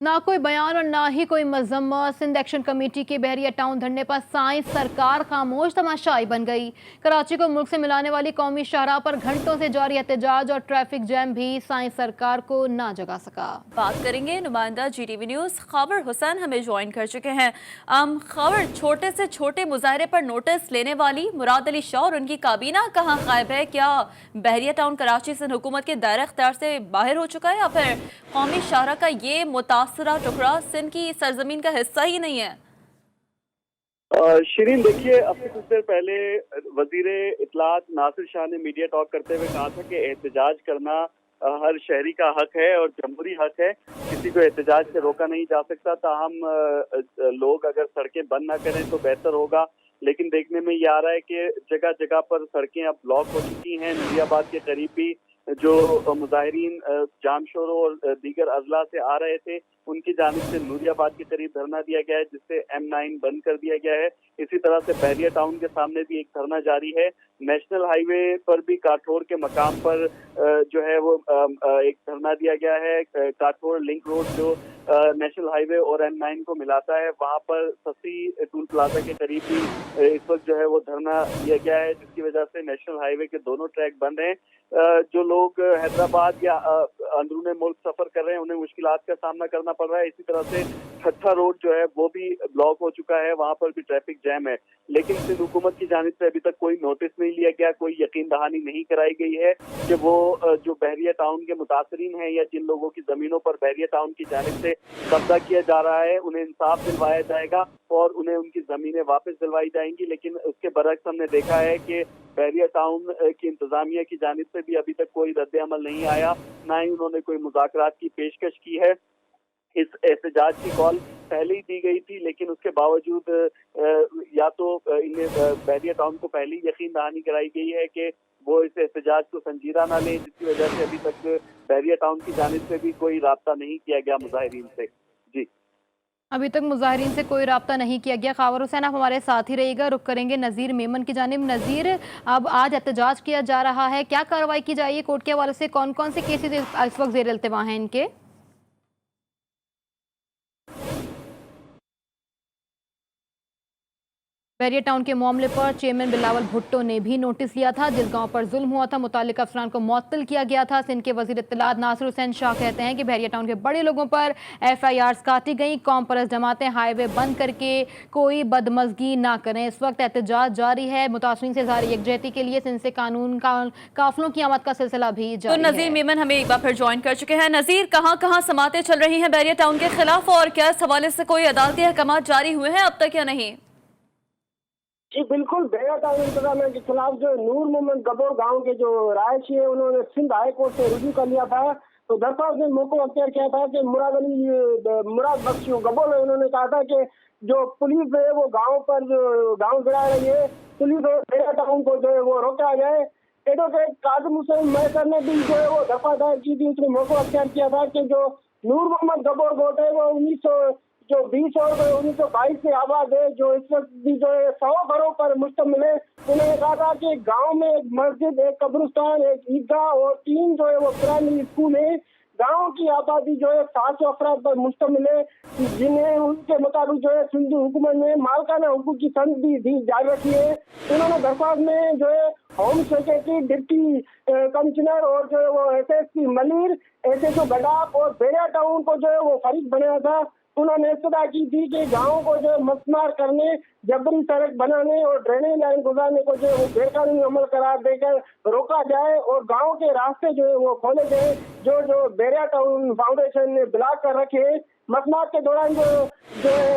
ना कोई बयान और ना ही कोई मजम्मत। सिंध एक्शन कमेटी के बहरिया टाउन धरने पर साइंस सरकार खामोश तमाशाई बन गई। कराची को मुल्क से मिलाने वाली कौमी शाहराह पर घंटों से जारी एहतजाज और ट्रैफिक जैम भी साइंस सरकार को ना जगा सका। बात करेंगे नुमाइंदा GTV न्यूज़ खबर हुसैन हमें ज्वाइन कर चुके हैं। खबर, छोटे से छोटे मुजाहरे पर नोटिस लेने वाली मुराद अली शाह और उनकी काबीना कहाँ गायब है? क्या बहरिया टाउन कराची सिंध हुकूमत के दायरे इख्तियार से बाहर हो चुका है या फिर कौमी शाहराह का ये मुतासरा टुकड़ा सिंध की सरजमीन का हिस्सा ही नहीं है? शिरीन, देखिए, अब से कुछ देर पहले वजीर इत्तलात नासिर शाह ने मीडिया टॉक करते हुए कहा था कि एहतजाज करना हर शहरी का हक है और जमहूरी हक है, किसी को एहतजाज से रोका नहीं जा सकता। ताहम लोग अगर सड़कें बंद ना करें तो बेहतर होगा, लेकिन देखने में ये आ रहा है कि जगह जगह पर सड़कें अब ब्लॉक हो चुकी हैं। नूरियाबाद के करीब भी जो मुजाहिरीन जामशोरों और दीगर अजला से आ रहे थे, उनकी जानिब से नूरियाबाद के करीब धरना दिया गया है, जिससे M9 बंद कर दिया गया है। इसी तरह से बहरिया टाउन के सामने भी एक धरना जारी है। नेशनल हाईवे पर भी काठोर के मकाम पर जो है वो एक धरना दिया गया है। काठोर लिंक रोड जो नेशनल हाईवे और M9 को मिलाता है, वहाँ पर ससी टूल प्लाजा के करीब भी इस वक्त जो है वो धरना दिया गया है, जिसकी वजह से नेशनल हाईवे के दोनों ट्रैक बंद हैं। जो लोग हैदराबाद या अंदरूनी मुल्क सफर कर रहे हैं, उन्हें मुश्किलात का सामना करना पड़ रहा है। इसी तरह से ठट्ठा रोड जो है वो भी ब्लॉक हो चुका है, वहाँ पर भी ट्रैफिक जैम है। लेकिन सिंध हुकूमत की जानिब से अभी तक कोई नोटिस नहीं लिया गया, कोई यकीन दहानी नहीं कराई गई है कि वो जो बहरिया टाउन के मुतासरीन हैं या जिन लोगों की जमीनों पर बहरिया टाउन की जानिब से कब्जा किया जा रहा है, उन्हें इंसाफ दिलवाया जाएगा और उन्हें उनकी जमीनें वापस दिलवाई जाएंगी। लेकिन उसके बरक्स हमने देखा है कि बहरिया टाउन की इंतजामिया की जानिब से भी अभी तक कोई रद्द अमल नहीं आया, ना ही उन्होंने कोई मुज़ाकरात की पेशकश की है। इस एहतजाज की कॉल पहले ही दी गई थी, लेकिन उसके बावजूद या तो इन्हें बहरिया टाउन को पहले ही यकीन दहानी कराई गई है कि वो इस एहतजाज को संजीदा ना लें, जिसकी वजह से अभी तक बहरिया टाउन की जानिब से भी कोई राब्ता नहीं किया गया मुजाहिरीन से। जी, अभी तक मुजाहिरीन से कोई राब्ता नहीं किया गया। खबर हुसैन, आप हमारे साथ ही रहिएगा। रुक करेंगे नज़ीर मेमन की जानिब। नज़ीर, अब आज एहतजाज किया जा रहा है, क्या कार्रवाई की जाएगी कोर्ट के हवाले से? कौन कौन से केसेज इस वक्त ज़ेर इल्तिवा हैं इनके? बहरिया टाउन के मामले पर चेयरमैन बिलावल भुट्टो ने भी नोटिस लिया था। जिस गांव पर जुल्म हुआ था, मुतालिक अफसरान को मुअत्तल किया गया था। सिंध के वजीर इत्तलात नासिर हुसैन शाह कहते हैं कि बहरिया टाउन के बड़े लोगों पर FIRs काटी गई। कौम परस्त जमातें हाईवे बंद करके कोई बदमजगी ना करें। इस वक्त एहतजाज जारी है। मुतासरीन से जारी यकजहती के लिए सिंध से कानून काफिलों की आमद का सिलसिला भी जारी है। तो नज़ीर मेमन हमें एक बार फिर ज्वाइन कर चुके हैं। नज़ीर, कहाँ कहाँ समातें चल रही हैं बहरिया टाउन के खिलाफ, और क्या इस हवाले से कोई अदालती अहकाम जारी हुए हैं अब तक या नहीं? जी बिल्कुल, बहरिया टाउन इंतजामिया के खिलाफ जो नूर मोहम्मद गबोर गांव के जो रहायशी है, उन्होंने सिंध हाई कोर्ट से रुजू कर लिया था। तो दरख्वास्त में मौका अख्तियार किया था कि मुराद बख्शी गबोर है, उन्होंने कहा था कि जो पुलिस है वो गांव पर जो गांव गिरा रही है, पुलिस और बहरिया टाउन को जो है वो रोका जाए। एडवोकेट कासिम हुसैन मैसर ने भी जो है वो दरख्वास्त दायर की थी। उसने मौका अख्तियार किया था कि जो नूर मोहम्मद गबोर वोट है वो 1920 और 1922 से आबाद है, जो इस वक्त भी जो है 100 घरों पर मुश्तमिल है। उन्होंने कहा था कि गांव में एक मस्जिद, एक कब्रिस्तान, एक ईदगाह और 3 जो है वो प्राइमरी स्कूल है। गांव की आबादी जो है 700 अफराद पर मुश्तमिल है, जिन्हें उनके मुताबिक जो है सिंध हुकूमत ने मालकाना हुकूक की संद भी जारी रखी है। उन्होंने दरख्वास्त में जो है होम सेक्रेटरी, डिप्टी कमिश्नर और जो है वो SSP मलिर, SHO गडाप और बहरिया टाउन को जो है वो फरीक बनाया था। उन्होंने इस्तदा की थी कि गाँव को जो मस्मार करने, जबरी सड़क बनाने और ड्रेनेज लाइन गुजारने को जो है वो बेकानूनी अमल करार देकर रोका जाए और गांव के रास्ते जो है वो खोले जाए, जो बहरिया टाउन फाउंडेशन ने ब्लॉक कर रखे हैं। मसमात के दौरान जो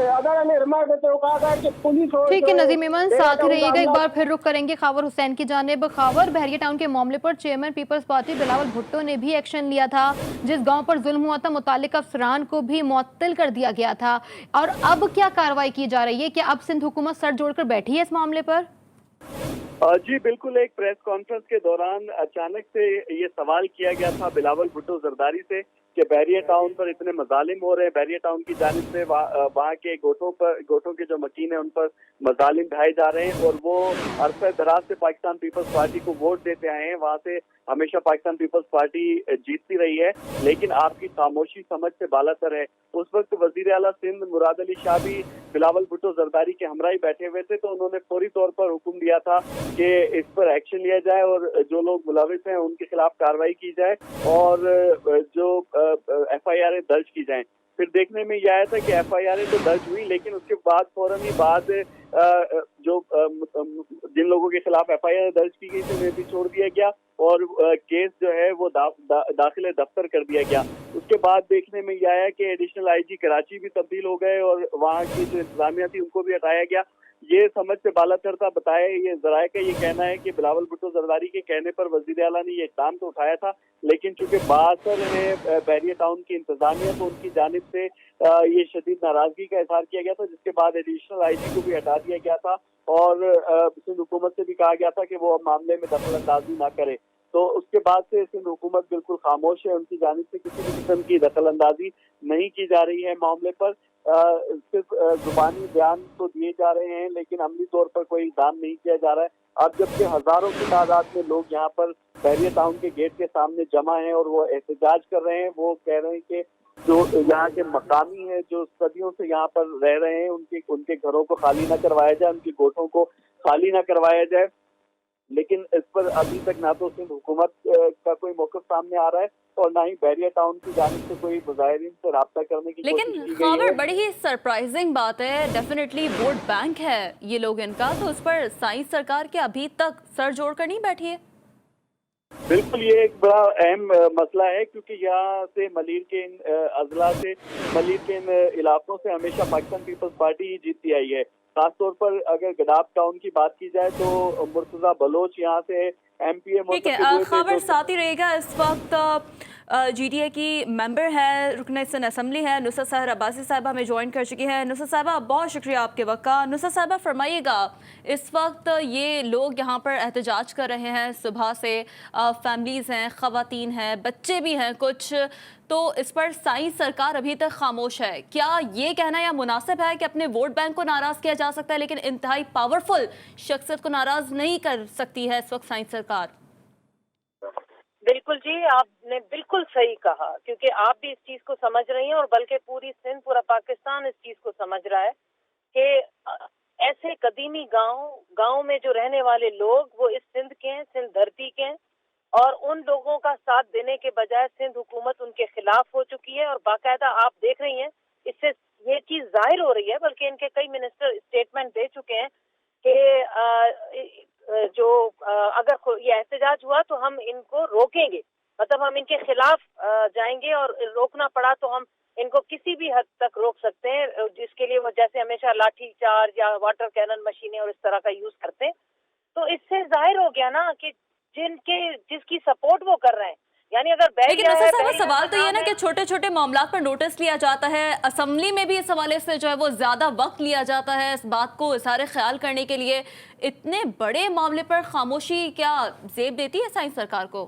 अदालत ने रिमांड देते हुए कहा था कि पुलिस और ठीक है नज़ीर मेमन, साथ ही रहिएगा। एक बार फिर रुक करेंगे खबर हुसैन की जानिब। खबर, बहरिया टाउन के मामले पर चेयरमैन पीपल्स पार्टी बिलावल भुट्टो ने भी एक्शन लिया था। जिस गांव पर जुल्म हुआ था, मुतालिक अफसरान को भी मुअत्तल कर दिया गया था। और अब क्या कार्रवाई की जा रही है? क्या अब सिंध हुकूमत सर जोड़कर बैठी है इस मामले पर? जी बिल्कुल, एक प्रेस कॉन्फ्रेंस के दौरान अचानक से ये सवाल किया गया था बिलावल भुट्टो जरदारी से कि बहरिया टाउन पर इतने मजालिम हो रहे हैं, बहरिया टाउन की जानिब से वहाँ के गोटों के जो मकीन है उन पर मजालिम ढाए जा रहे हैं, और वो अरसे दराज से पाकिस्तान पीपल्स पार्टी को वोट देते आए हैं। वहाँ से हमेशा पाकिस्तान पीपल्स पार्टी जीतती रही है, लेकिन आपकी खामोशी समझ से बालातर है। उस वक्त वजीर आला सिंध मुराद अली शाह भी बिलावल भुट्टो जरदारी के हमराही बैठे हुए थे, तो उन्होंने फौरी तौर पर हुक्म दिया था कि इस पर एक्शन लिया जाए और जो लोग मुलविस हैं उनके खिलाफ कार्रवाई की जाए और जो FIR दर्ज की जाए। फिर देखने में यह आया था कि FIR तो दर्ज हुई, लेकिन उसके बाद फौरन ही बाद जो जिन लोगों के खिलाफ FIR दर्ज की गई थी उन्हें भी छोड़ दिया गया और केस जो है वो दाखिले दफ्तर कर दिया गया। उसके बाद देखने में यह आया कि एडिशनल IG कराची भी तब्दील हो गए और वहाँ की जो इंतजामिया थी उनको भी हटाया गया। ये समझ से बालातर था। बताया ये जराये का ये कहना है कि बिलावल भुट्टो जरदारी के कहने पर वजीर आला ने ये इक़दाम तो उठाया था, लेकिन चूंकि बासर है बहरिया टाउन की इंतजामिया, तो उनकी जानिब से ये शदीद नाराजगी का इजहार किया गया था, जिसके बाद एडिशनल IG को भी हटा दिया गया था और सिंध हुकूमत से भी कहा गया था कि वो मामले में दखल अंदाजी ना करे। तो उसके बाद से सिंध हुकूमत बिल्कुल खामोश है, उनकी जानिब से किसी भी किस्म की दखल अंदाजी नहीं की जा रही है मामले पर। सिर्फ जुबानी बयान तो दिए जा रहे हैं, लेकिन अमली तौर पर कोई इक़दाम नहीं किया जा रहा है। अब जबकि हजारों की तादाद में लोग यहाँ पर बहरिया टाउन के गेट के सामने जमा हैं और वो एहतजाज कर रहे हैं, वो कह रहे हैं कि जो यहाँ के मकामी हैं जो सदियों से यहाँ पर रह रहे हैं उनके घरों को खाली ना करवाया जाए, उनकी गोठों को खाली ना करवाया जाए। लेकिन इस पर अभी तक ना तो सिंध हुकूमत का कोई मौक़िफ़ सामने आ रहा है और ना ही बहरिया टाउन की जानिब से कोई मुजाहिरीन से राब्ता करने की कोशिश की गई है। लेकिन खबर बड़ी ही सरप्राइजिंग बात है, डेफिनेटली वोट बैंक है ये लोग इनका, तो उस पर साइंस सरकार के अभी तक सर जोड़ कर नहीं बैठी है। बिल्कुल, ये एक बड़ा अहम मसला है, क्योंकि यहाँ से मलीर के इन अजला से मलीर के इन इलाकों से हमेशा पाकिस्तान पीपल्स पार्टी ही जीतती आई है। खासतौर पर अगर गडाफ टाउन की बात की जाए तो मुर्तजा बलोच यहाँ से MPA ठीक है, खबर साथ ही रहेगा। इस वक्त GDA की मेंबर है, रुकन सिंध असम्बली है, नुसरत सहर अब्बासी साहिबा हमें ज्वाइन कर चुकी हैं। नुसरत साहिबा, बहुत शुक्रिया आपके वक्त का। नुसरत साहिबा, फरमाइएगा, इस वक्त ये लोग यहाँ पर एहतजाज कर रहे हैं सुबह से, फैमिलीज़ हैं, ख़वातीन हैं, बच्चे भी हैं कुछ, तो इस पर साइंस सरकार अभी तक खामोश है। क्या ये कहना या मुनासिब है कि अपने वोट बैंक को नाराज़ किया जा सकता है, लेकिन इंतहाई पावरफुल शख्सियत को नाराज़ नहीं कर सकती है इस वक्त साइंस सरकार? बिल्कुल जी, आपने बिल्कुल सही कहा, क्योंकि आप भी इस चीज को समझ रही हैं और बल्कि पूरी सिंध, पूरा पाकिस्तान इस चीज को समझ रहा है कि ऐसे कदीमी गांव में जो रहने वाले लोग वो इस सिंध के हैं, सिंध धरती के हैं, और उन लोगों का साथ देने के बजाय सिंध हुकूमत उनके खिलाफ हो चुकी है। और बाकायदा आप देख रही हैं, इससे ये चीज जाहिर हो रही है, बल्कि इनके कई मिनिस्टर स्टेटमेंट दे चुके हैं कि अगर ये एहतजाज हुआ तो हम इनको रोकेंगे, मतलब हम इनके खिलाफ जाएंगे और रोकना पड़ा तो हम इनको किसी भी हद तक रोक सकते हैं, जिसके लिए वो जैसे हमेशा लाठी चार्ज या वाटर कैनन मशीनें और इस तरह का यूज करते हैं। तो इससे जाहिर हो गया ना कि जिसकी सपोर्ट वो कर रहे हैं, यानी अगर लेकिन सवाल तो ये ना कि छोटे छोटे मामला पर नोटिस लिया जाता है, असेंबली में भी इस हवाले से जो है वो ज्यादा वक्त लिया जाता है इस बात को इज़हार ख्याल करने के लिए, इतने बड़े मामले पर खामोशी क्या जेब देती है साइंस सरकार को?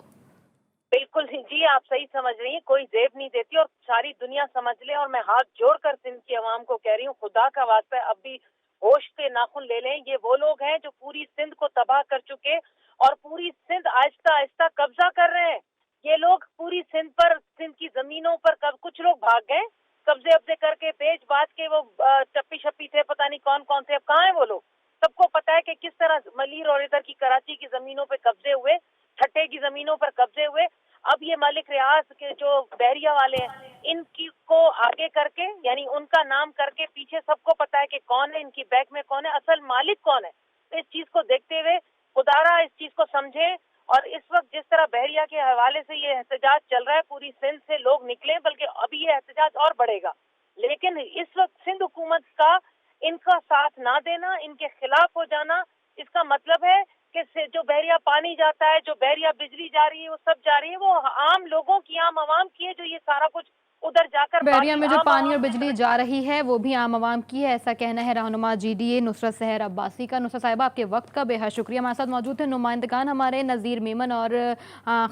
बिल्कुल जी, आप सही समझ रही हैं, कोई जेब नहीं देती और सारी दुनिया समझ ले। और मैं हाथ जोड़कर सिंध की आवाम को कह रही हूँ, खुदा का वास्ता है अब भी होश से नाखुन ले लें। ये वो लोग हैं जो पूरी सिंध को तबाह कर चुके और पूरी सिंध आहिस्ता आहिस्ता कब्जा कर रहे हैं। ये लोग पूरी सिंध की जमीनों पर कुछ लोग भाग गए, कब्जे अब्जे करके बेच बात के, वो चप्पी शप्पी थे, पता नहीं कौन कौन थे, अब कहाँ हैं वो लोग? सबको पता है कि किस तरह मलीर और इधर की कराची की जमीनों पे कब्जे हुए, ठट्टे की जमीनों पर कब्जे हुए। अब ये मालिक रियाज के जो बहरिया वाले हैं, इनकी को आगे करके, यानी उनका नाम करके, पीछे सबको पता है कि कौन है, इनकी बैक में कौन है, असल मालिक कौन है। तो इस चीज को देखते हुए खुदारा इस चीज को समझे। और इस वक्त जिस तरह बहरिया के हवाले से ये एहतजाज चल रहा है, पूरी सिंध से लोग निकले, बल्कि अभी ये एहतजाज और बढ़ेगा। लेकिन इस वक्त सिंध हुकूमत का इनका साथ ना देना, इनके खिलाफ हो जाना, इसका मतलब है कि जो बहरिया पानी जाता है, जो बहरिया बिजली जा रही है, वो सब जा रही है, वो आम लोगों की, आम आवाम की है, जो ये सारा कुछ उधर जाकर बहरिया में जो पानी और बिजली जा रही है वो भी आम आवाम की है, ऐसा कहना है रहनुमा GDA नुसरत सहर अब्बासी का। नुसरत साहिबा, आपके वक्त का बेहद शुक्रिया। हमारे साथ मौजूद थे नुमाइंदगान हमारे नज़ीर मेमन और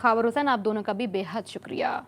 खावर हुसैन, आप दोनों का भी बेहद शुक्रिया।